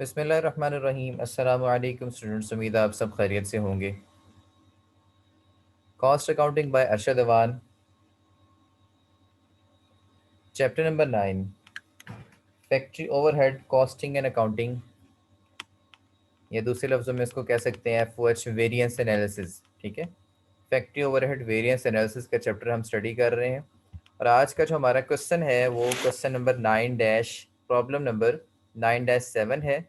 बिस्मिल्लाहिर्रहमानिर्रहीम। अस्सलामु अलैकुम स्टूडेंट्स, उम्मीद है आप सब खैरियत से होंगे। Cost accounting by Arshad Awan, chapter number 9, factory overhead costing and accounting, या दूसरे लफ्ज़ों में इसको कह सकते हैं एफओएच वेरिएंस एनालिसिस। ठीक है, फैक्ट्री ओवरहेड वेरिएंस एनालिसिस का चैप्टर हम स्टडी कर रहे हैं और आज का जो हमारा क्वेश्चन है वो question number 9 dash problem number 9-7 है।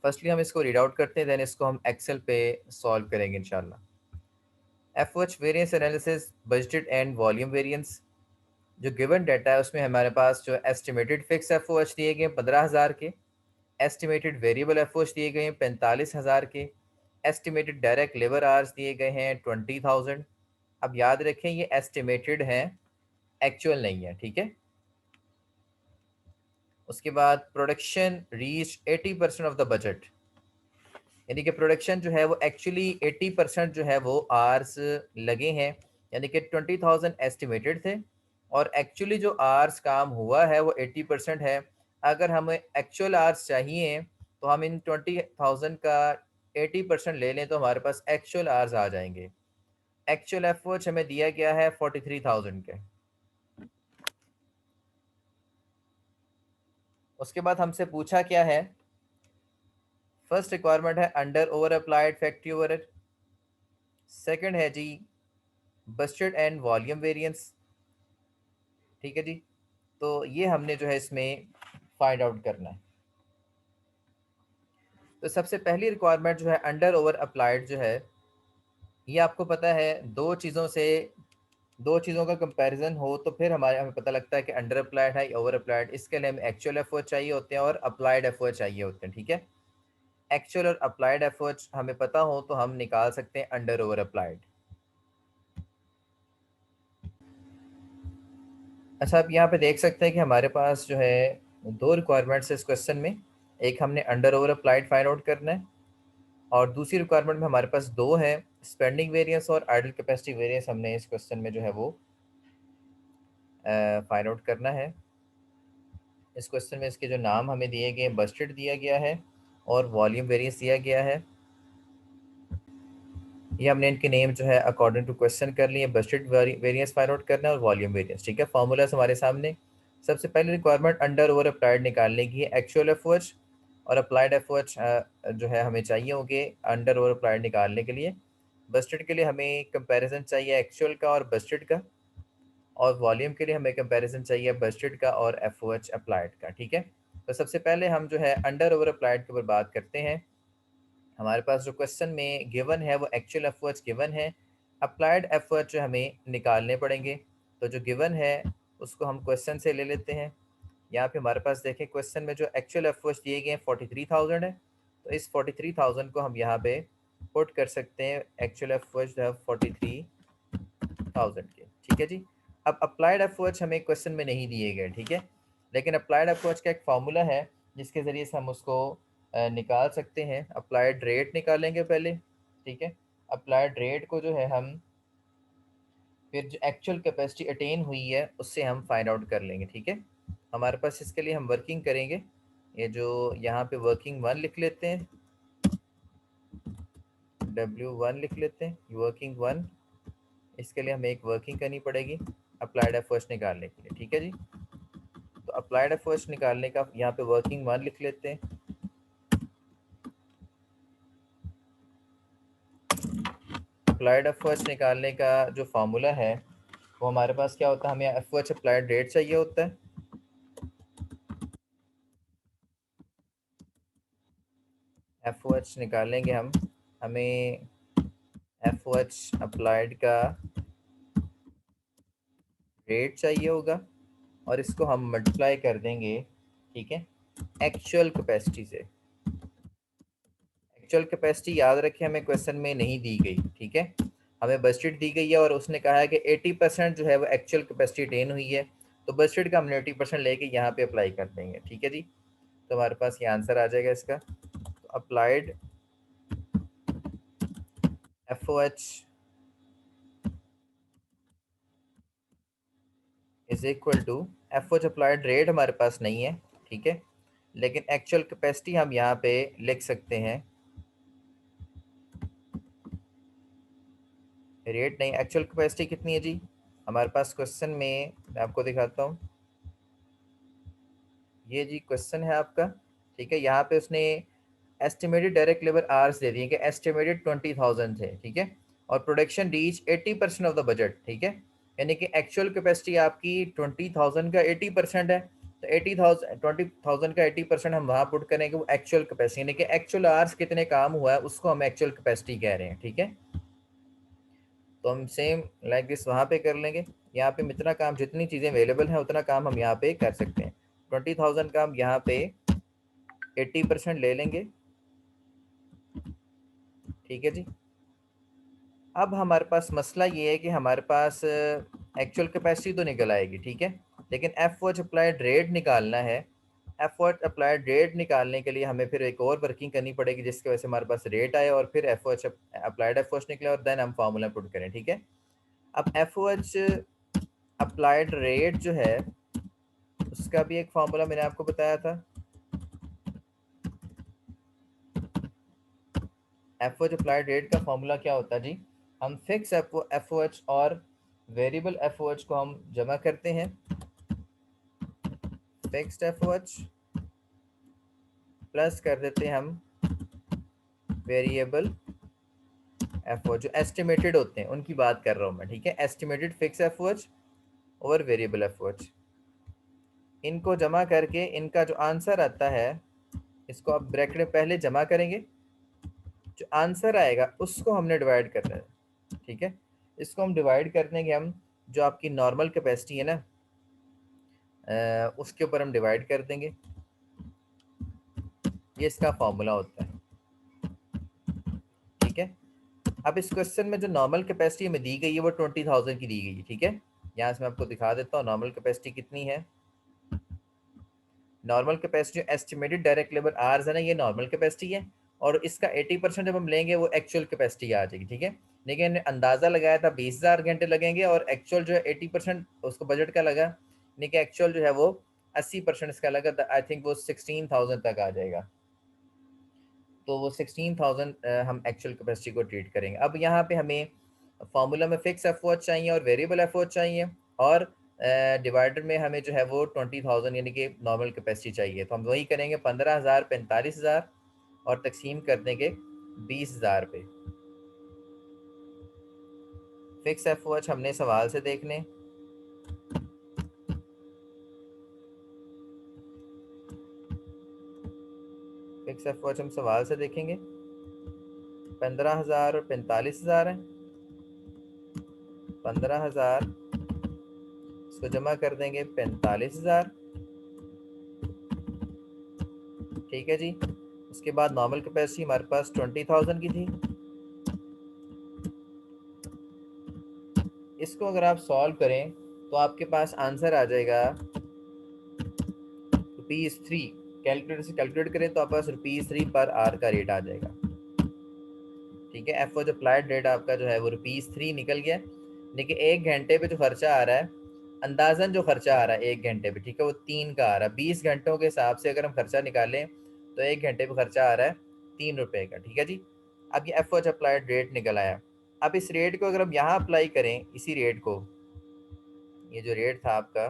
फर्स्टली हम इसको रीड आउट करते हैं, देन इसको हम एक्सेल पे सॉल्व करेंगे इंशाल्लाह। FOH variance analysis, budgeted and volume variance. जो गिवन डाटा है उसमें हमारे पास जो एस्टिमेटेड फिक्स एफओएच दिए गए 15,000 के, एस्टिमेटेड वेरिएबल एफओएच दिए गए हैं 45,000 के, एस्टिमेटेड डायरेक्ट लेबर आवर्स दिए गए हैं 20,000। अब याद रखें ये एस्टिमेटेड हैं, एक्चुअल नहीं है। ठीक है, उसके बाद production reach 80% of the budget, यानी कि प्रोडक्शन जो है वो एक्चुअली 80% जो है वो आर्स लगे हैं, यानी कि 20,000 एस्टिमेटेड थे और एक्चुअली जो आर्स काम हुआ है वो 80% है। अगर हमें एक्चुअल आर्स चाहिए तो हम इन 20,000 का 80% ले लें तो हमारे पास एक्चुअल आर्स आ जाएंगे। एक्चुअल एफर्ट्स हमें दिया गया है 43,000 के। उसके बाद हमसे पूछा क्या है, फर्स्ट रिक्वायरमेंट है under over applied factory overhead, second है जी बजटेड एंड वॉल्यूम वेरिएंस। ठीक है जी, तो ये हमने जो है इसमें फाइंड आउट करना है। तो सबसे पहली रिक्वायरमेंट जो है अंडर ओवर अप्लाइड जो है, ये आपको पता है दो चीज़ों का कंपैरिजन हो तो फिर हमें पता लगता है कि अंडर अप्लाइड है या ओवर अप्लाइड। इसके लिए हमें एक्चुअल एफर्ट चाहिए होते हैं और अप्लाइड एफर्ट चाहिए होते हैं। ठीक है, एक्चुअल और अप्लाइड एफर्ट हमें पता हो तो हम निकाल सकते हैं अंडर ओवर अप्लाइड। अच्छा, आप यहाँ पे देख सकते हैं कि हमारे पास जो है दो रिक्वायरमेंट्स है इस क्वेश्चन में। एक हमने under over applied find out करना है और दूसरी रिक्वायरमेंट में हमारे पास दो है, स्पेंडिंग वेरिएंस और आइडल कैपेसिटी वेरिएंस। हमने इस क्वेश्चन में जो है वो फाइंड आउट करना है। इस क्वेश्चन में इसके जो नाम हमें दिए गए, बजटेड दिया गया है और वॉल्यूम वेरिएंस दिया गया है। ये हमने इनके नेम जो है अकॉर्डिंग टू क्वेश्चन कर लिए। बजटेड वेरिएंस फाइंड आउट करना है और वॉल्यूम वेरिएंस। ठीक है, फॉर्मूलाज हमारे सामने। सबसे पहले रिक्वायरमेंट अंडर ओवर अप्लाइड निकालने की है, एक्चुअल एफर्ट्स और अप्लाइड एफर्ट्स जो है हमें चाहिए होंगे अंडर ओवर अप्लाइड निकालने के लिए। बजटेड के लिए हमें कंपैरिजन चाहिए एक्चुअल का और बजटेड का, और वॉल्यूम के लिए हमें कंपैरिजन चाहिए बजटेड का और एफओएच अप्लाइड का। ठीक है, तो सबसे पहले हम जो है अंडर ओवर अप्लाइड के ऊपर बात करते हैं। हमारे पास जो क्वेश्चन में गिवन है वो एक्चुअल एफर्ट्स गिवन है, अप्लाइड एफर्ट जो हमें निकालने पड़ेंगे। तो जो गिवन है उसको हम क्वेश्चन से ले लेते हैं। यहाँ पे हमारे पास देखें क्वेश्चन में जो एक्चुअल एफर्ट्स दिए गए हैं 43,000 है, तो इस 43,000 को हम यहाँ पे पुट कर सकते हैं। एक्चुअल एफर्ट्स जो है 43,000 के। ठीक है जी, अब अप्लाइड एफर्ट्स हमें क्वेश्चन में नहीं दिए गए। ठीक है, लेकिन अप्लाइड एफर्ट्स का एक फार्मूला है जिसके ज़रिए से हम उसको निकाल सकते हैं। अप्लाइड रेट निकालेंगे पहले। ठीक है, अप्लाइड रेट को जो है हम फिर जो एक्चुअल कैपेसिटी अटेन हुई है उससे हम फाइंड आउट कर लेंगे। ठीक है, हमारे पास इसके लिए हम वर्किंग करेंगे। ये जो यहाँ पे वर्किंग 1 लिख लेते हैं, W1 लिख लेते हैं, वर्किंग 1। इसके लिए हमें एक वर्किंग करनी पड़ेगी अप्लाइड एफर्ट्स निकालने के लिए। ठीक है जी, तो अप्लाइड एफर्ट्स निकालने का यहाँ पे वर्किंग 1 लिख लेते हैं। अप्लाइड एफर्ट्स निकालने का जो फार्मूला है वो हमारे पास क्या होता है, हमें एफर्ट्स अप्लाइड रेट चाहिए होता है। एफर्ट्स निकालेंगे हम, हमें एफर्ट्स अप्लाइड का रेट चाहिए होगा और इसको हम मल्टीप्लाई कर देंगे। ठीक है, एक्चुअल कैपेसिटी से। एक्चुअल कैपेसिटी याद रखें हमें क्वेश्चन में नहीं दी गई। ठीक है, हमें बजटेड दी गई है और उसने कहा है कि 80% जो है वो एक्चुअल कैपेसिटी अटेन हुई है, तो बजटेड का हमने 80% लेके यहाँ पे अप्लाई कर देंगे। ठीक है जी, तो हमारे पास ये आंसर आ जाएगा इसका। तो applied F O H is equal to F O H applied rate हमारे पास नहीं है। ठीक है, लेकिन एक्चुअल कैपेसिटी हम यहाँ पे लिख सकते हैं, रेट नहीं, एक्चुअल कैपेसिटी कितनी है जी हमारे पास क्वेश्चन में, मैं आपको दिखाता हूँ। ये जी क्वेश्चन है आपका, ठीक है। यहाँ पे उसने एस्टिमेटेड डायरेक्ट लेबर आवर्स दे दिए कि एस्टिमेटेड 20,000 थे, ठीक है, और production reach 80% of the budget, ठीक है। यानी कि एक्चुअल कैपेसिटी आपकी 20,000 का 80% है, तो 80,000 20,000 का 80% हम वहाँ पुट करेंगे, वो एक्चुअल कैपेसिटी, यानी कि एक्चुअल आवर्स कितने काम हुआ है उसको हम एक्चुअल कैपेसिटी कह रहे हैं, ठीक है। तो हम सेम लाइक दिस वहाँ पे कर लेंगे। यहाँ पे इतना काम, जितनी चीज़ें अवेलेबल हैं उतना काम हम यहाँ पे कर सकते हैं। 20,000 का हम यहाँ पे 80% ले लेंगे, ठीक है जी। अब हमारे पास मसला ये है कि हमारे पास एक्चुअल कैपेसिटी तो निकल आएगी, ठीक है, लेकिन एफ वॉच अप्लाइड रेट निकालना है। एफ वॉच अप्लाइड रेट निकालने के लिए हमें फिर एक और वर्किंग करनी पड़ेगी, जिसकी वजह से हमारे पास रेट आए और फिर F watch applied F watch निकले और देन हम फार्मूला पुट करें, ठीक है। अब एफ वॉच अप्लाइड रेट जो है उसका भी एक फार्मूला मैंने आपको बताया था। F O H applied rate का फॉर्मूला क्या होता है जी, हम फिक्स एफ ओ एच और वेरिएबल एफ ओ एच को हम जमा करते हैं। Fixed F O H plus कर देते हैं हम वेरिएबल एफ ओ एच, जो एस्टिमेटेड होते हैं उनकी बात कर रहा हूँ मैं, ठीक है। Estimated fix F O H और वेरिएबल एफ ओ एच, इनको जमा करके इनका जो आंसर आता है इसको आप ब्रैकेट में पहले जमा करेंगे, जो आंसर आएगा उसको हमने डिवाइड करना है, ठीक है। इसको हम डिवाइड कर देंगे, हम जो आपकी नॉर्मल कैपेसिटी है ना उसके ऊपर हम डिवाइड कर देंगे। ये इसका फॉर्मूला होता है, ठीक है। अब इस क्वेश्चन में जो नॉर्मल कैपेसिटी हमें दी गई है वो 20,000 की दी गई है, ठीक है। यहाँ से मैं आपको दिखा देता हूँ नॉर्मल कैपेसिटी कितनी है। Normal capacity estimated direct labour hours है ना, ये नॉर्मल कैपेसिटी है, और इसका 80% जब हम लेंगे वो एक्चुअल कैपेसिटी आ जाएगी, ठीक है। लेकिन अंदाज़ा लगाया था 20,000 घंटे लगेंगे और एक्चुअल जो है 80% उसको बजट का लगा, यानी कि एक्चुअल जो है वो 80% इसका लगा, आई थिंक वो 16,000 तक आ जाएगा। तो वो 16,000 हम एक्चुअल कैपेसिटी को ट्रीट करेंगे। अब यहाँ पे हमें फार्मूला में फिक्स एफ चाहिए और वेरिएबल एफ चाहिए, और डिवाइडर में हमें जो है वो 20,000 यानी कि नॉर्मल कैपेसिटी चाहिए। तो हम वही करेंगे 15,000 45,000 और तकसीम कर देंगे 20,000 पे। फिक्स एफ हमने सवाल से देखने, फिक्स एफ हम सवाल से देखेंगे। 15,000 और 45,000 है। 15,000 इसको जमा कर देंगे 45,000, ठीक है जी। उसके बाद नॉर्मल कैपेसिटी हमारे पास 20,000 की थी। इसको अगर आप सॉल्व करें तो आपके पास आंसर आ जाएगा ₹3। कैलकुलेटर से कैलकुलेट करें तो आपके पास ₹3 पर आवर का रेट आ जाएगा, ठीक है। एफ जो अप्लाइड रेट आपका जो है वो ₹3 निकल गया। लेकिन एक घंटे पे जो खर्चा आ रहा है, अंदाजन जो खर्चा आ रहा है एक घंटे पे, ठीक है, वो 3 का आ रहा है। 20 घंटों के हिसाब से अगर हम खर्चा निकालें तो एक घंटे पे खर्चा आ रहा है ₹3 का, ठीक है जी। अब ये एफ अप्लाइड रेट निकल आया। अब इस रेट को अगर हम यहाँ अप्लाई करें, इसी रेट को, ये जो रेट था आपका,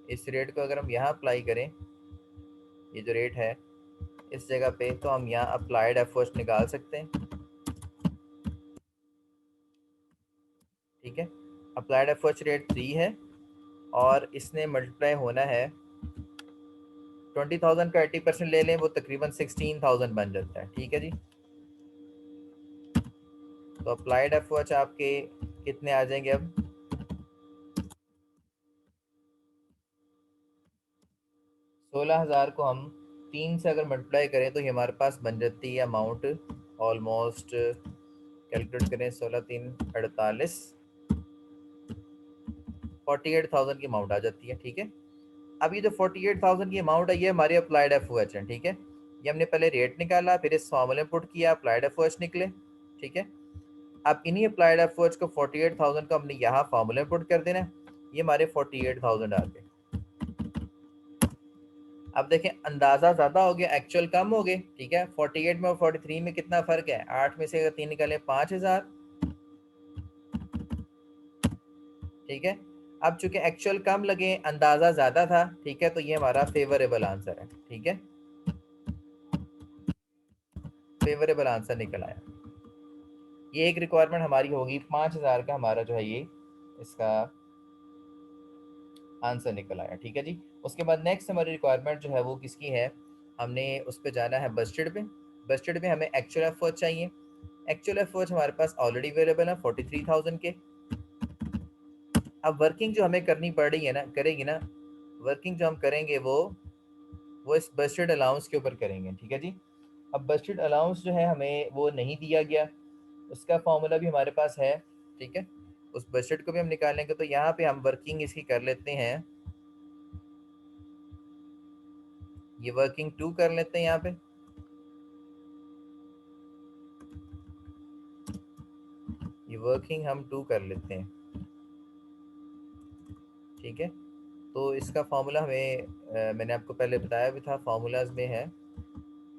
इस रेट को अगर हम यहाँ अप्लाई करें, ये जो रेट है इस जगह पे, तो हम यहाँ अप्लाइड एफ निकाल सकते हैं, ठीक है। अप्लाइड एफ रेट 3 है और इसने मल्टीप्लाई होना है 20,000 का 80% ले लें, वो तकरीबन 16,000 बन जाता है, ठीक है जी। तो अप्लाइड एफ आपके कितने आ जाएंगे अब, 16,000 को हम 3 से अगर मल्टीप्लाई करें तो ये हमारे पास बन जाती है अमाउंट ऑलमोस्ट, कैलकुलेट करें 16 3 48, 48,000 की अमाउंट आ जाती है, ठीक है। अब ये जो 48,000 की अमाउंट है ये हमारी अप्लाइड एफ है, ठीक है। ये हमने पहले रेट निकाला, फिर इस फॉर्मूले पुट किया, अप्लाइड एफ निकले, ठीक है। अब इन्हीं अप्लाइड एफ को 48,000 को हमने यहाँ फॉर्मूले पुट कर देना, ये हमारे 48,000 आ गए, अब देखें, अंदाजा ज्यादा हो गया, एक्चुअल कम हो गए, ठीक है। 48 में और 43 में कितना फर्क है, 8 में से अगर 3 निकाले 5000, ठीक है। अब चूंकि एक्चुअल कम लगे, अंदाजा ज्यादा था, ठीक है, तो ये हमारा फेवरेबल आंसर है, ठीक है, फेवरेबल आंसर निकल आया। ये एक रिक्वायरमेंट हमारी होगी, 5000 का हमारा जो है ये इसका आंसर निकल आया, ठीक है जी। उसके बाद नेक्स्ट हमारी रिक्वायरमेंट जो है वो किसकी है, हमने उस पर जाना है बस्टेड पे। बस्टेड में हमें एक्चुअल एफर्ट चाहिए। एक्चुअल एफर्ट हमारे पास ऑलरेडी अवेलेबल है 43,000 के। अब वर्किंग जो हमें करनी पड़ रही है ना, करेगी ना, वर्किंग जो हम करेंगे वो इस बस्टेड अलाउंस के ऊपर करेंगे, ठीक है जी। अब बस्टेड अलाउंस जो है हमें वो नहीं दिया गया, उसका फॉर्मूला भी हमारे पास है, ठीक है। उस बजट को भी हम निकालेंगे, तो यहाँ पे हम वर्किंग इसकी कर लेते हैं, ये वर्किंग 2 कर लेते हैं यहाँ पे, ये वर्किंग हम 2 कर लेते हैं, ठीक है। तो इसका फॉर्मूला हमें मैंने आपको पहले बताया भी था, फार्मूलाज में है,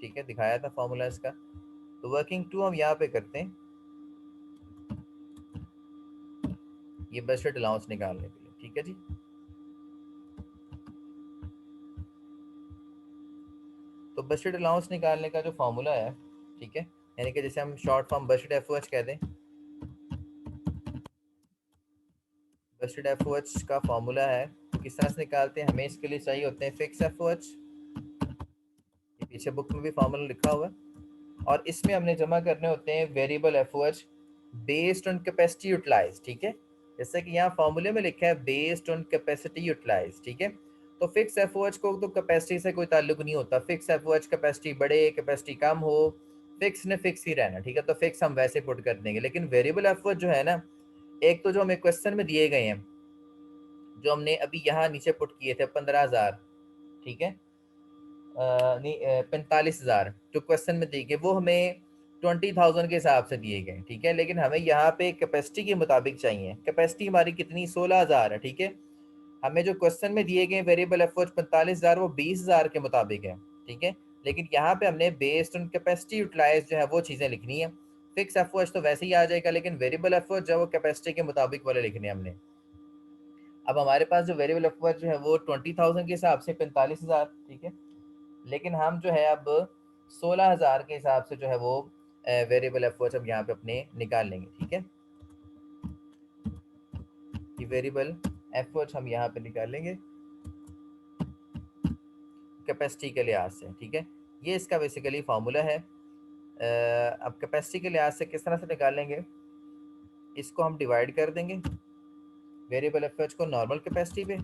ठीक है, दिखाया था फार्मूला इसका। तो वर्किंग 2 हम यहाँ पे करते हैं, ये बजट अलाउंस निकालने के लिए, ठीक है जी। तो बजट अलाउंस निकालने का जो फार्मूला है, ठीक है, यानी कि जैसे हम शॉर्ट फॉर्म बजट एफ कह दें, बजट एफ का फार्मूला है, तो किस तरह से निकालते हैं, हमें इसके लिए चाहिए होते हैं फिक्स एफ, ये पीछे बुक में भी फार्मूला लिखा हुआ है, और इसमें हमने जमा करने होते हैं variable F based on capacity utilise, ठीक है। जैसे कि यहाँ फार्मूले में लिखा है बेस्ड ऑन कैपेसिटी यूटिलाइज, ठीक है। तो फिक्स एफ को तो कैपेसिटी से कोई ताल्लुक नहीं होता, फिक्स एफ कैपेसिटी बढ़े कैपेसिटी कम हो, फिक्स ने फिक्स ही रहना, ठीक है, तो फिक्स हम वैसे पुट कर देंगे। लेकिन वेरिएबल एफ जो है ना, एक तो जो हमें क्वेश्चन में दिए गए हैं, जो हमने अभी यहाँ नीचे पुट किए थे 15,000, ठीक है, नहीं 45,000 जो क्वेश्चन में दिए गए, वो हमें 20,000 के हिसाब से दिए गए, ठीक है। लेकिन हमें यहाँ पे कैपेसिटी के मुताबिक चाहिए, कैपेसिटी हमारी कितनी 16,000 है, ठीक है। हमें जो क्वेश्चन में दिए गए वेरिएबल एफर्ट 45,000 वो 20,000 के मुताबिक है, ठीक है। लेकिन यहाँ पे हमने बेस्ड ऑन कैपेसिटी यूटिलाइज जो है वो चीज़ें लिखनी है। फिक्स एफर्ट तो वैसे ही आ जाएगा, लेकिन वेरिएबल एफर्ट जो है वो कैपेसिटी के मुताबिक वाले लिखने हैं हमने। अब हमारे पास जो वेरिएबल एफर्ट जो है वो 20,000 के हिसाब से 45,000, ठीक है। लेकिन हम जो है अब 16,000 के हिसाब से जो है वो वेरिएबल एफर्ट हम यहाँ पे अपने निकाल लेंगे, ठीक है। कि वेरिएबल एफर्ट हम यहाँ पे निकाल लेंगे कैपेसिटी के लिहाज से, ठीक है। ये इसका बेसिकली फार्मूला है। अब कैपेसिटी के लिहाज से किस तरह से निकालेंगे, इसको हम डिवाइड कर देंगे वेरिएबल एफर्ट को नॉर्मल कैपेसिटी पे,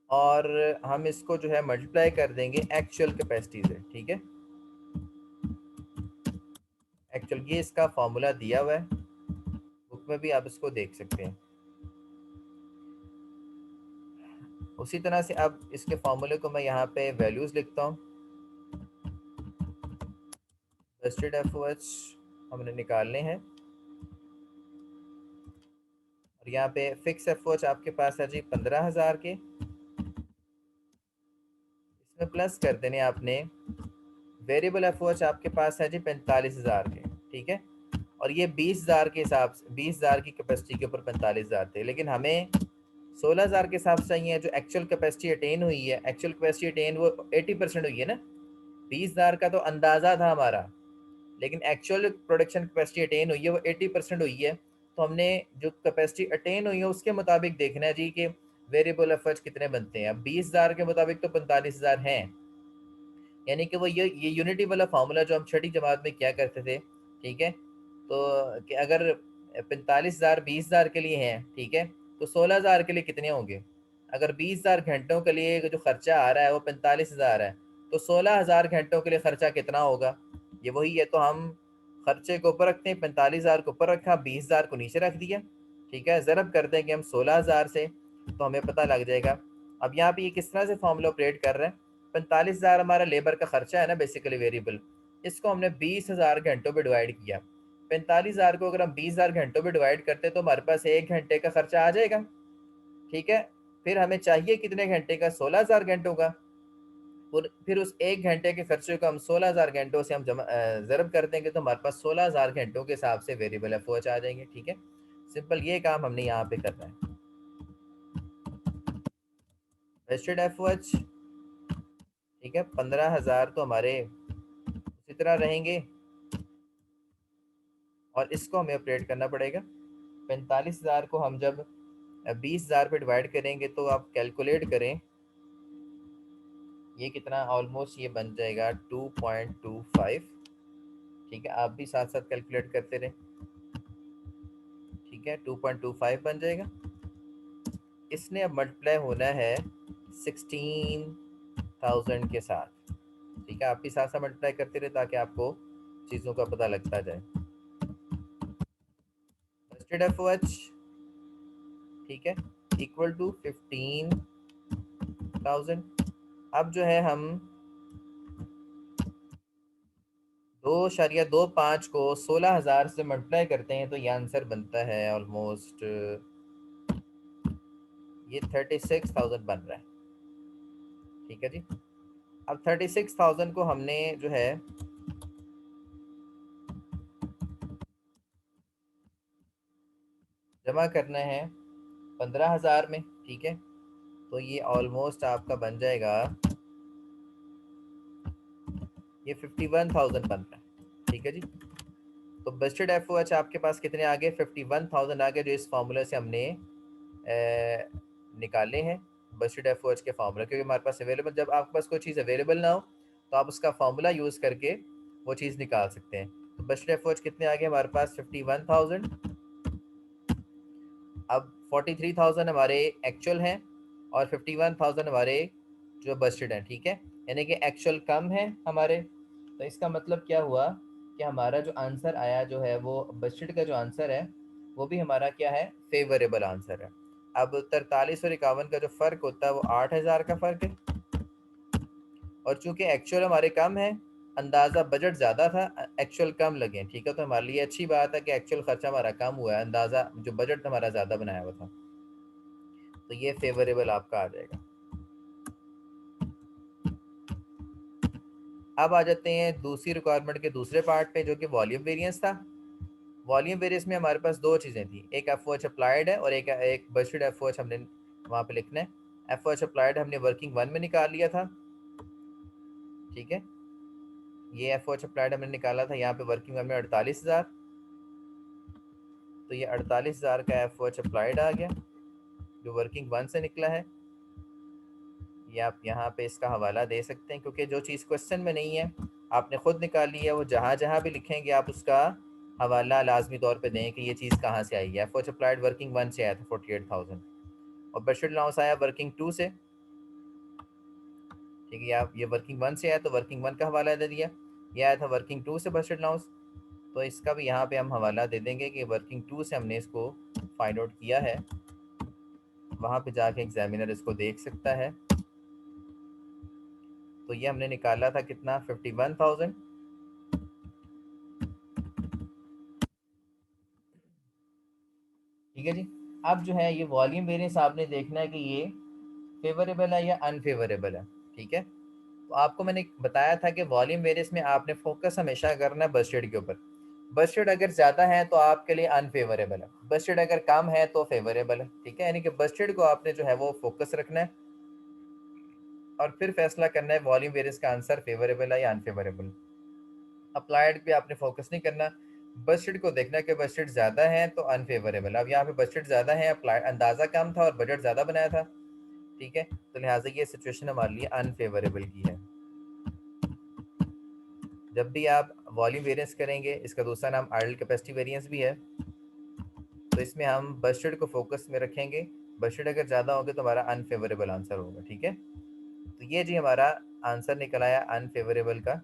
और हम इसको जो है मल्टीप्लाई कर देंगे एक्चुअल कैपेसिटी से, ठीक है। एक्चुअल ये इसका फॉर्मूला दिया हुआ है बुक में भी, आप इसको देख सकते हैं। उसी तरह से अब इसके फॉर्मूले को मैं यहाँ पे वैल्यूज लिखता हूँ। बस्टेड एफर्ट्स हमने निकालने हैं, और यहाँ पे फिक्स एफर्ट्स आपके पास है जी 15,000 के, इसमें प्लस कर देने आपने वेरिएबल एफर्ट्स आपके पास है जी 45,000 के, ठीक है। और ये 20,000 के हिसाब से, 20,000 की कैपेसिटी के ऊपर 45,000 थे, लेकिन हमें 16,000 के हिसाब से चाहिए, जो एक्चुअल कैपेसिटी अटेन हुई है, एक्चुअल कैपेसिटी अटेन वो 80% हुई है ना। 20,000 का तो अंदाज़ा था हमारा, लेकिन एक्चुअल प्रोडक्शन कैपेसिटी अटेन हुई है वो 80% हुई है। तो हमने जो कैपेसिटी अटेन हुई है उसके मुताबिक देखना है जी कि वेरिएबल एफर्ट्स कितने बनते हैं। अब 20,000 के मुताबिक तो 45,000 हैं, यानी कि वो ये यूनिटी वाला फार्मूला जो हम छठी जमात में क्या करते थे, ठीक है। तो कि अगर 45,000 20,000 के लिए हैं, ठीक है, तो 16,000 के लिए कितने होंगे। अगर 20,000 घंटों के लिए जो खर्चा आ रहा है वो 45,000 है, तो 16,000 घंटों के लिए खर्चा कितना होगा, ये वही है। तो हम खर्चे को ऊपर रखते हैं, 45,000 को ऊपर रखा, 20,000 को नीचे रख दिया, ठीक है। ज़रब कर देंगे हम 16,000 से, तो हमें पता लग जाएगा। अब यहाँ पे ये किस तरह से फॉर्मूला ऑपरेट कर रहे हैं, 45,000 हमारा लेबर का खर्चा है ना बेसिकली वेरिएबल, इसको हमने 20,000 घंटों पे डिवाइड किया। 45,000 को अगर हम 20,000 घंटों में डिवाइड करते हैं तो हमारे पास 1 घंटे का खर्चा आ जाएगा। ठीक है, फिर हमें चाहिए कितने घंटे का? 16,000 घंटों का। फिर उस 1 घंटे के खर्चे को हम 16,000 घंटों से हम ज़रब कर देंगे तो हमारे पास 16,000 घंटों के हिसाब से वेरिएबल एफ आ जाएंगे। ठीक है, सिंपल ये काम हमने यहाँ पे करना है। वेस्टेड एफ, ठीक है, 15,000 तो हमारे उसी तरह रहेंगे और इसको हमें अपडेट करना पड़ेगा। 45,000 को हम जब 20,000 पे डिवाइड करेंगे तो आप कैलकुलेट करें, ये कितना, ऑलमोस्ट ये बन जाएगा 2.25। ठीक है, आप भी साथ साथ कैलकुलेट करते रहें। ठीक है, 2.25 बन जाएगा। इसने अब मल्टीप्लाई होना है 16,000 के साथ। ठीक है, आप भी साथ साथ मल्टीप्लाई करते रहे ताकि आपको चीज़ों का पता लगता जाए। बस्टेड एफ ओ एच, ठीक है, इक्वल टू 15,000। अब जो है हम 2.25 को 16,000 से मल्टीप्लाई करते हैं तो ये आंसर बनता है ऑलमोस्ट, ये 36,000 बन रहा है। ठीक है जी, अब 36,000 को हमने जो है जमा करना है 15,000 में। ठीक है, तो ये ऑलमोस्ट आपका बन जाएगा, ये 51,000 बन रहा है। ठीक है जी, तो बस्टेड एफ ओ एच आपके पास कितने आ गए? 51,000 आ गए, जो इस फार्मूला से हमने निकाले हैं बस्टेड एफ ओ एच के फार्मूला। क्योंकि हमारे पास अवेलेबल, जब आपके पास कोई चीज़ अवेलेबल ना हो तो आप उसका फार्मूला यूज़ करके वो चीज़ निकाल सकते हैं। तो बस्टेड एफ ओ एच कितने आ गए हमारे पास? 51,000। अब 43,000 हमारे एक्चुअल हैं और 51,000 हमारे जो बस्टेड हैं। ठीक है, यानी कि एक्चुअल कम है हमारे, तो इसका मतलब क्या हुआ कि हमारा जो आंसर आया जो है वो बस्टेड का जो आंसर है वो भी हमारा क्या है? फेवरेबल आंसर है। अब 43 और 51 का जो फ़र्क होता है वो 8,000 का फ़र्क है, और चूंकि एक्चुअल हमारे कम है, अंदाज़ा बजट ज़्यादा था, एक्चुअल कम लगे। ठीक है, तो हमारे लिए अच्छी बात है कि एक्चुअल खर्चा हमारा कम हुआ है, अंदाज़ा जो बजट हमारा ज़्यादा बनाया हुआ था, तो ये फेवरेबल आपका आ जाएगा। अब आ जाते हैं दूसरी रिक्वायरमेंट के दूसरे पार्ट पे, जो कि वॉल्यूम वेरिएंस था। वॉल्यूम वेरिएंस में हमारे पास दो चीज़ें थी, एक एफ ओ एच अप्लाइड है और एक बजटेड एफ ओ एच हमने वहाँ पे लिखना है। एफ ओ एच अप्लाइड हमने वर्किंग वन में निकाल लिया था। ठीक है, ये एफ ओ एच अप्लाइड हमने निकाला था यहाँ पे वर्किंग वन में 48,000, तो ये 48,000 का एफ ओ एच अप्लाइड आ गया जो वर्किंग वन से निकला है। ये आप यहाँ पे इसका हवाला दे सकते हैं, क्योंकि जो चीज़ क्वेश्चन में नहीं है आपने खुद निकाल ली है, वो जहाँ जहाँ भी लिखेंगे आप उसका हवाला लाजमी तौर पे दें कि ये चीज़ कहाँ से आई है। F O H applied working one से आया था 48,000, और बजट अलाउंस आया वर्किंग टू से। ठीक है, आप ये वर्किंग वन से आया तो वर्किंग वन का हवाला दे दिया, ये आया था वर्किंग टू से बजट अलाउंस, तो इसका भी यहाँ पे हम हवाला दे देंगे कि वर्किंग टू से हमने इसको फाइंड आउट किया है। वहाँ पे जाके एग्जामिनर इसको देख सकता है। तो ये हमने निकाला था कितना? 51,000। ठीक है जी, अब जो है ये वॉल्यूम वेरिएंस आपने देखना है कि ये फेवरेबल है या अनफेवरेबल है। ठीक है, तो आपको मैंने बताया था कि वॉल्यूम वेरिएंस में आपने फोकस हमेशा करना है बजटेड के ऊपर। बजटेड अगर ज़्यादा है तो आपके लिए अनफेवरेबल है, बजटेड अगर कम है तो फेवरेबल है। ठीक है, यानी कि बजटेड को आपने जो है वो फोकस रखना है और फिर फैसला करना है वॉल्यूम वेरिएंस का आंसर फेवरेबल है या अनफेवरेबल। अप्लाइड पे आपने फोकस नहीं करना, बजट को देखना कि बजट ज़्यादा है तो अनफेवरेबल। अब यहाँ पे बजट ज़्यादा है, अप्लाइड अंदाज़ा कम था और बजट ज़्यादा बनाया था। ठीक है, तो लिहाजा ये सिचुएशन हमारे लिए अनफेवरेबल की है। जब भी आप वॉल्यूम वेरिएंस करेंगे, इसका दूसरा नाम आइडल कैपेसिटी वेरिएंस भी है, तो इसमें हम बजट को फोकस में रखेंगे। बजट अगर ज़्यादा होगा तो हमारा अनफेवरेबल आंसर होगा। ठीक है, तो ये जी हमारा आंसर निकल आया अनफेवरेबल का।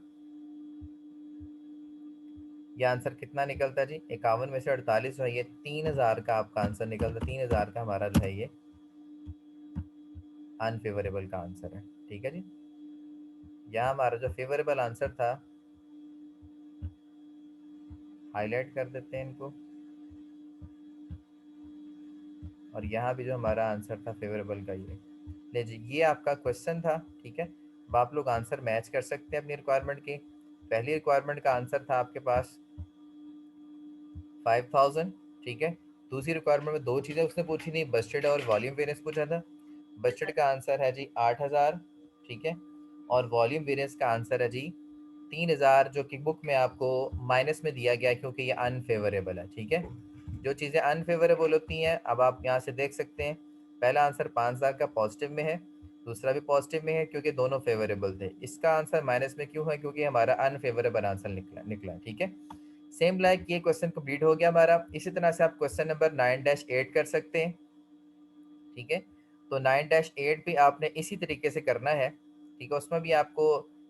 ये आंसर कितना निकलता है जी? 51 में से 48 जो है ये 3,000 का आपका आंसर निकलता है। 3,000 का हमारा जो है ये अनफेवरेबल का आंसर है। ठीक है जी, यहाँ हमारा जो फेवरेबल आंसर था हाईलाइट कर देते हैं इनको। और यहाँ भी जो हमारा आंसर था फेवरेबल का ये ले जी, ये आपका क्वेश्चन था। ठीक है, अब आप लोग आंसर मैच कर सकते हैं अपनी रिक्वायरमेंट की। पहली रिक्वायरमेंट का आंसर था आपके पास 5000। ठीक है, दूसरी रिक्वायरमेंट में दो चीज़ें उसने पूछी थी, बजटेड और वॉल्यूम वेरिएंस पूछा था। बजटेड का आंसर है जी 8000। ठीक है, और वॉल्यूम वेरिएंस का आंसर है जी 3000, जो कि बुक में आपको माइनस में दिया गया है क्योंकि ये अनफेवरेबल है। ठीक है, जो चीज़ें अनफेवरेबल होती हैं अब आप यहाँ से देख सकते हैं, पहला आंसर 5000 का पॉजिटिव में है, दूसरा भी पॉजिटिव में है क्योंकि दोनों फेवरेबल थे। इसका आंसर माइनस में क्यों है, क्योंकि हमारा अनफेवरेबल आंसर निकला। ठीक है, सेम लाइक ये क्वेश्चन कंप्लीट हो गया हमारा। इसी तरह से आप क्वेश्चन नंबर 9-8 कर सकते हैं। ठीक है, तो 9-8 भी आपने इसी तरीके से करना है। ठीक है, उसमें भी आपको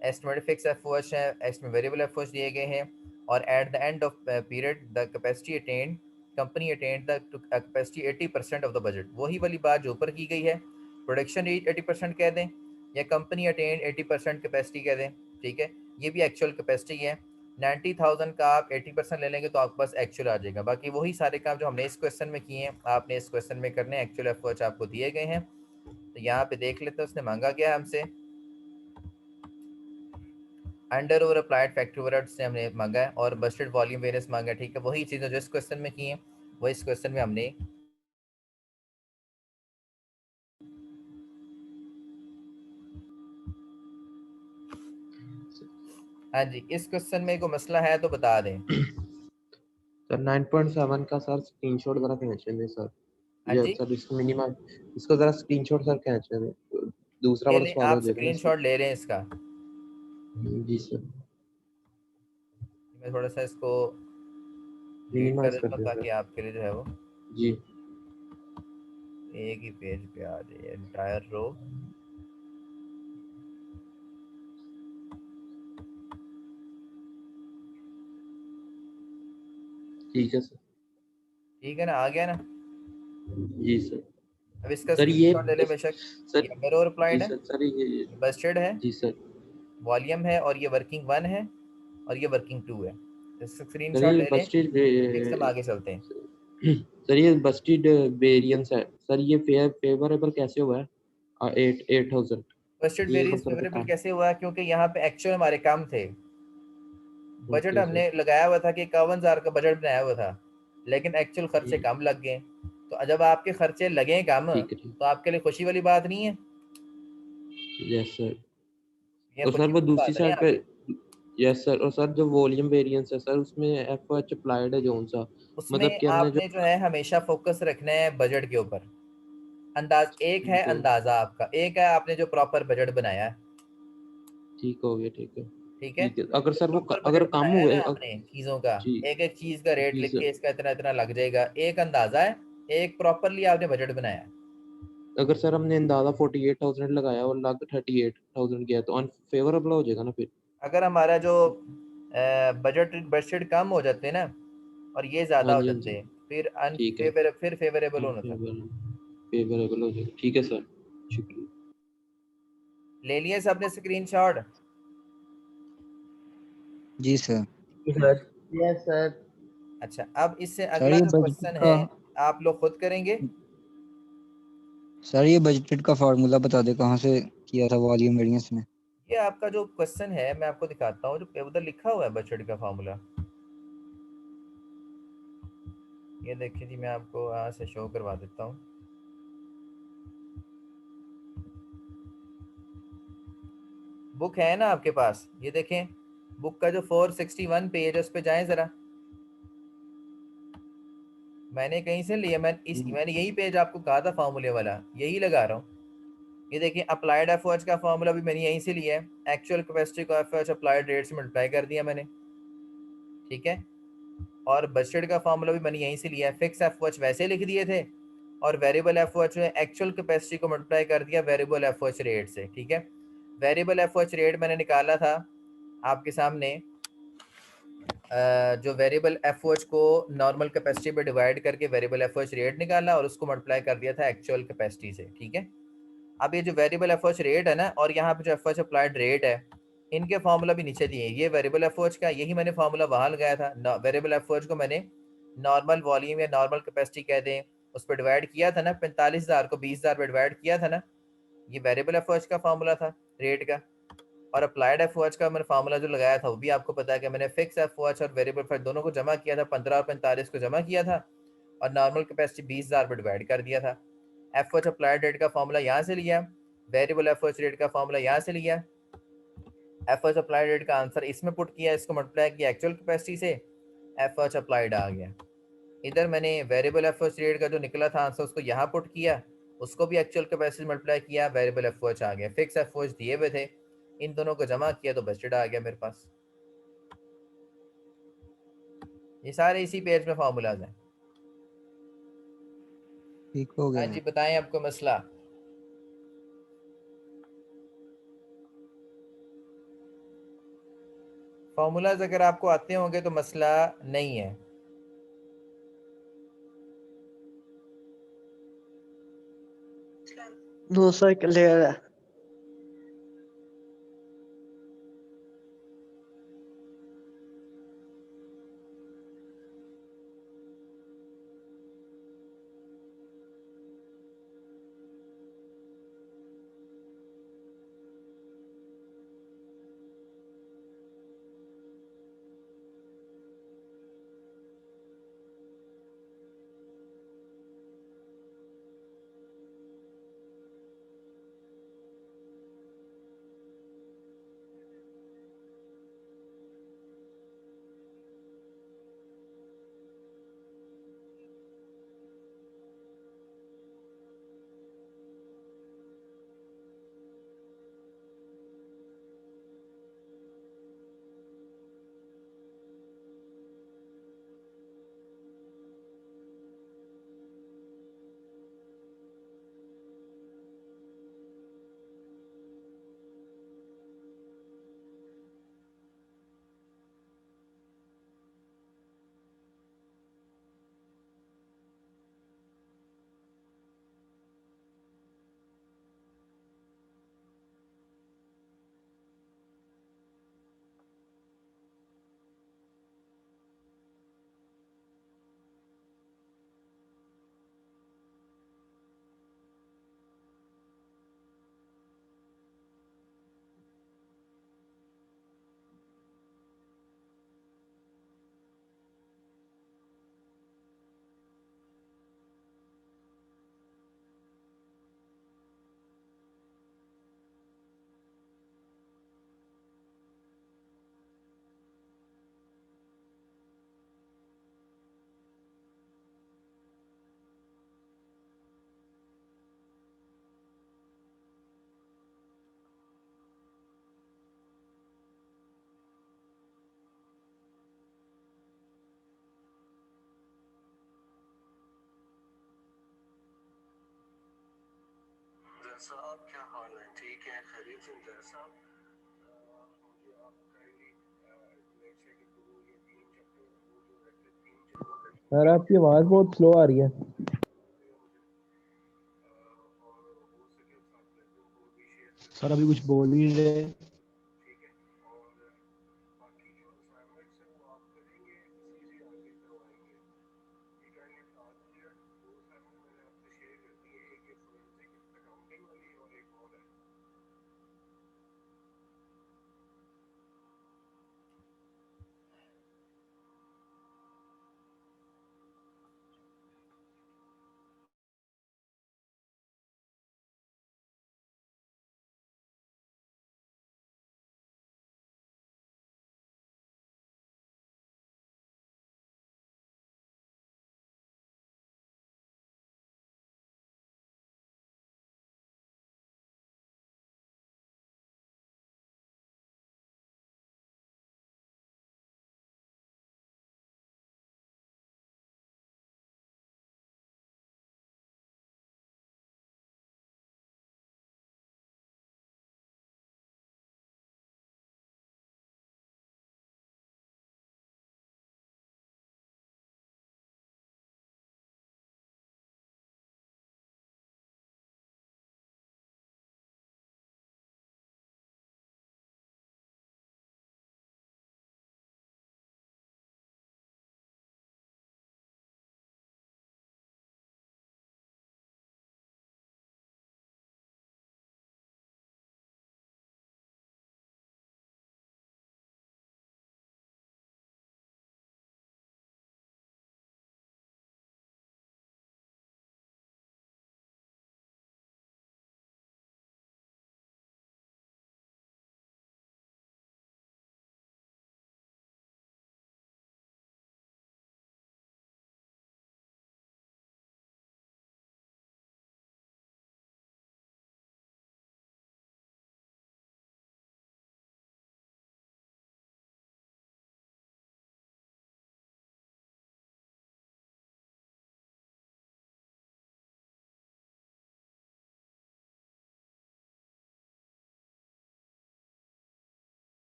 एस्टिमेटेड फिक्स एफओएच है, एस्टिमेटेड वेरिएबल एफओएच दिए गए हैं, और at the end of period the capacity attend, company attend the capacity 80% of the budget. वही वाली बात जो ऊपर की गई है, प्रोडक्शन रेट 80% कह दें या कंपनी अटेन्ड 80% कैपेसिटी कह दें। ठीक है, ये भी एक्चुअल कैपेसिटी है। 90,000 का आप 80% ले लेंगे तो आपके पास एक्चुअल आ जाएगा। बाकी वही सारे काम जो हमने इस क्वेश्चन में किए हैं आपने इस क्वेश्चन में करने हैं। एक्चुअल एफर्ट्स आपको दिए गए हैं, तो यहाँ पे देख लेते हैं उसने मांगा गया हमसे अंडर और अप्लाइड फैक्ट्री ओवरहेड से हमने मांगा है, और बजटेड वॉल्यूम वेरिएंस मांगा है। ठीक है, वही चीज़ें जो इस क्वेश्चन में की हैं वो इस क्वेश्चन में हमने। हाँ जी, इस क्वेश्चन में कोई मसला है तो बता दें। सर 9.7 का सर स्क्रीनशॉट जरा खींचे दे सर। हाँ या जी, सर इसको मिनिमम, इसको जरा स्क्रीनशॉट सर खींचे दे, दूसरा ये वाला लें, सवाल हो आप जाएगा ना सर। स्क्रीनशॉट ले रहे हैं इसका। जी सर, मैं थोड़ा सा इसको डिलीट कर मिनिमाइज कर देता हूँ दें ताकि सर। आपके लिए जो है वो जी एक ही पेज पे आ जाए एंटायर रो। ठीक है सर। ठीक है ना, आ गया ना। जी सर। अब इसका सर ये स्क्रीनशॉट ले ले बेशक। सर, ये अंडर ओवर जी अप्लाइड है, सर, सर ये, बजटेड है, जी सर, वॉल्यूम है, और ये वर्किंग 1 है, और ये वर्किंग 2 है। इसका सर स्क्रीनशॉट ये ले लें, बस्टिड, फिर हम आगे चलते हैं। सर ये बस्टिड वेरिएंस है सर, ये फेवरेबल कैसे हुआ है? 8,000, बजटेड ये एक बार वेरिएंस सर फेवरेबल बताएं। कैसे हुआ, क्योंकि यहाँ पे एक्चुअल हमारे कम थे। बजट ओके हमने सर। लगाया हुआ था कि 51,000 का बजट बनाया हुआ था, लेकिन एक्चुअल खर्चे जी कम लग गए। तो जब आपके खर्चे लगे कम ठीक है, ठीक। तो आपके लिए खुशी वाली बात नहीं है। Yes sir. ये और सर खुशी वो वाली दूसरी बात है ना साइड यहाँ पे, पे। यस सर, और सर जो वॉल्यूम वेरिएंस है सर उसमें एफ एच अप्लाइड है जोन सा, मतलब उसमें कि हमने जो, आपने जो है हमेशा फोकस रखना है बजट के ऊपर। अंदाज एक है, ठीक है, अंदाजा आपका एक है, आपने जो प्रॉपर बजट बनाया है। ठीक हो गया, ठीक है, ठीक है, ठीक है। अगर जो सर वो प्रॉपर अगर बजट कम बनाया है हुए, ना आपने चीजों का, जी, एक एक चीज का रेट जी लिख सर, के इसका इतना इतना लग जाएगा, एक अंदाजा है, एक प्रॉपरली आपने बजट बनाया है। अगर सर हमने अंदाजा 48,000 लगाया और लग 38,000 गया तो अनफेवरेबल हो जाएगा ना फिर? अगर हमारा जो बजट बजट कम हो जाते हैं ना और ये हाँ ज्यादा हो जी, हाँ जाते जी, हैं, फिर ठीक है, अनफेवर फिर फेवरेबल होना था। अनफेवरेबल, फेवरेबल हो जाएगा, ठीक है सर, शुक्रिया। ले लिए सबने स्क्रीनशॉट। जी सर। Sir, yes sir. अच्छा, अब इससे सर अगला ये जो बजटेड क्वेश्चन का है आप लोग खुद करेंगे। सर ये बजटेड का फार्मूला बता दे कहाँ से किया था वॉल्यूम वेरिएंस में। ये आपका जो क्वेश्चन है मैं आपको दिखाता हूँ, जो उधर लिखा हुआ है बजट का फार्मूला। ये देखिए जी, मैं आपको यहाँ से शो करवा देता हूँ। बुक है ना आपके पास, ये देखें, बुक का जो 461 पेज है उस पे जाएं जरा। मैंने कहीं से लिया, मैंने यही पेज आपको कहा था फार्मूले वाला, यही लगा रहा हूँ। ये देखिए, अप्लाइड एफओएच का फार्मूला भी मैंने यहीं से लिया है, एक्चुअल कैपेसिटी को एफओएच अप्लाइड रेट से मल्टीप्लाई कर दिया मैंने। ठीक है, और बजटेड का फार्मूला भी मैंने यहीं से लिया है, फिक्स एफओएच वैसे लिख दिए थे, और वेरिएबल एफओएच में एक्चुअल कैपेसिटी को मल्टीप्लाई कर दिया वेरिएबल एफओएच रेट से। ठीक है, वेरिएबल एफओएच रेट मैंने निकाला था आपके सामने, जो वेरिएबल एफओएच को नॉर्मल कैपेसिटी पे डिवाइड करके वेरिएबल एफओएच रेट निकाला और उसको मल्टीप्लाई कर दिया था एक्चुअल कैपेसिटी से। ठीक है, अब ये जो वेरिएबल एफओएच रेट है ना, और यहाँ पे जो एफओएच अप्लाइड रेट है, इनके फार्मूला भी नीचे दिए हैं। ये वेरिएबल एफओएच का, यही मैंने फार्मूला वहां लगाया था। वेरिएबल एफओएच को मैंने नॉर्मल वॉल्यूम या नॉर्मल कैपेसिटी कह दें, उस पर डिवाइड किया था ना, 45,000 को 20,000 पर डिवाइड किया था ना, ये वेरिएबल एफओएच का फार्मूला था रेट का। और अप्लाइड एफओएच का मैंने फार्मूला जो लगाया था वो भी आपको पता है कि मैंने फिक्स एफओएच और वेरिएबल एफओएच दोनों को जमा किया था, 15 और 45 को जमा किया था और नॉर्मल कैपेसिटी 20,000 पर डिवाइड कर दिया था। एफओएच अप्लाइड रेट का फार्मूला यहाँ से लिया, वेरिएबल एफओएच रेट का फार्मूला यहाँ से लिया, एफओएच अप्लाइड रेट का आंसर इसमें पुट किया, इसको मल्टीप्लाई किया एक्चुअल कैपेसिटी से, एफओएच अप्लाइड आ गया। इधर मैंने वेरिएबल एफओएच रेट का जो निकला था आंसर उसको यहाँ पुट किया, उसको भी एक्चुअल कैपेसिटी मल्टीप्लाई किया, वेरिएबल एफओएच आ गया। फिक्स एफओएच दिए हुए थे, इन दोनों को जमा किया तो बजटेड आ गया मेरे पास। ये सारे इसी पेज में फार्मूलाज हैं। ठीक हो हाँ गया। जी, बताएं आपको मसला। फार्मूलाज अगर आपको आते होंगे तो मसला नहीं है। नो सर क्लियर है। साहब क्या हाल है? ठीक है, खैरियत से हैं साहब? मुझे आप काइंडली लेट्स से कि 2 या 3 चैप्टर वो जो रहते 3 चैप्टर सर आपकी आवाज़ बहुत स्लो आ रही है। और हो सके साथ में को भी शेयर सर अभी कुछ बोल ही नहीं रहे।